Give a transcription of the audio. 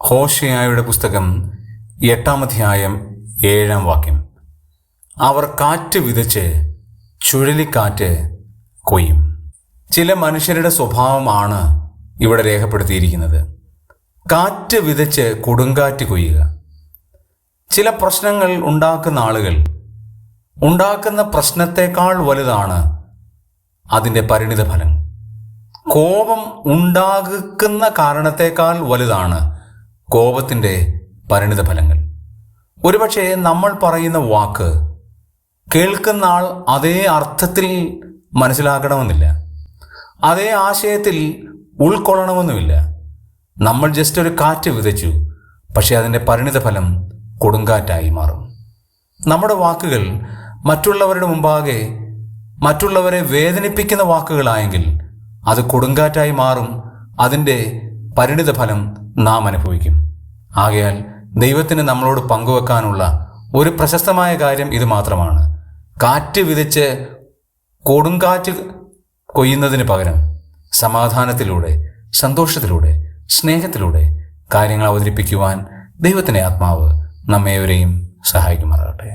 ഹോശേയയുടെ പുസ്തകം 8-ാം അധ്യായം 7-ാം വാക്യം. അവർ കാറ്റ് വിതച്ച് ചുഴലിക്കാറ്റ് കൊയ്യും. ചില മനുഷ്യരുടെ സ്വഭാവമാണ് ഇവിടെ രേഖപ്പെടുത്തിയിരിക്കുന്നത്. കാറ്റ് വിതച്ച് കൊടുങ്കാറ്റ് കൊയ്യുക. ചില പ്രശ്നങ്ങൾ ഉണ്ടാക്കുന്ന ആളുകൾ ഉണ്ടാക്കുന്ന പ്രശ്നത്തെക്കാൾ വലുതാണ് അതിൻ്റെ പരിണിത ഫലം. കോപം ഉണ്ടാക്കുന്ന കാരണത്തേക്കാൾ വലുതാണ് കോപത്തിൻ്റെ പരിണിത ഫലങ്ങൾ. ഒരുപക്ഷെ നമ്മൾ പറയുന്ന വാക്ക് കേൾക്കുന്ന ആൾ അതേ അർത്ഥത്തിൽ മനസ്സിലാക്കണമെന്നില്ല, അതേ ആശയത്തിൽ ഉൾക്കൊള്ളണമെന്നുമില്ല. നമ്മൾ ജസ്റ്റ് ഒരു കാറ്റ് വിതച്ചു, പക്ഷെ അതിൻ്റെ പരിണിത ഫലം കൊടുങ്കാറ്റായി മാറും. നമ്മുടെ വാക്കുകൾ മറ്റുള്ളവരുടെ മുമ്പാകെ മറ്റുള്ളവരെ വേദനിപ്പിക്കുന്ന വാക്കുകളായെങ്കിൽ അത് കൊടുങ്കാറ്റായി മാറും. അതിൻ്റെ പരിണിത ഫലം നാം അനുഭവിക്കും. ആകയാൽ ദൈവത്തിന് നമ്മളോട് പങ്കുവെക്കാനുള്ള ഒരു പ്രശസ്തമായ കാര്യം ഇത് മാത്രമാണ്. കാറ്റ് വിതച്ച് കൊടുങ്കാറ്റ് കൊയ്യുന്നതിന് പകരം സമാധാനത്തിലൂടെ, സന്തോഷത്തിലൂടെ, സ്നേഹത്തിലൂടെ കാര്യങ്ങൾ അവതരിപ്പിക്കുവാൻ ദൈവത്തിൻ്റെ ആത്മാവ് നമ്മേവരെയും സഹായിക്കുമാറാകട്ടെ.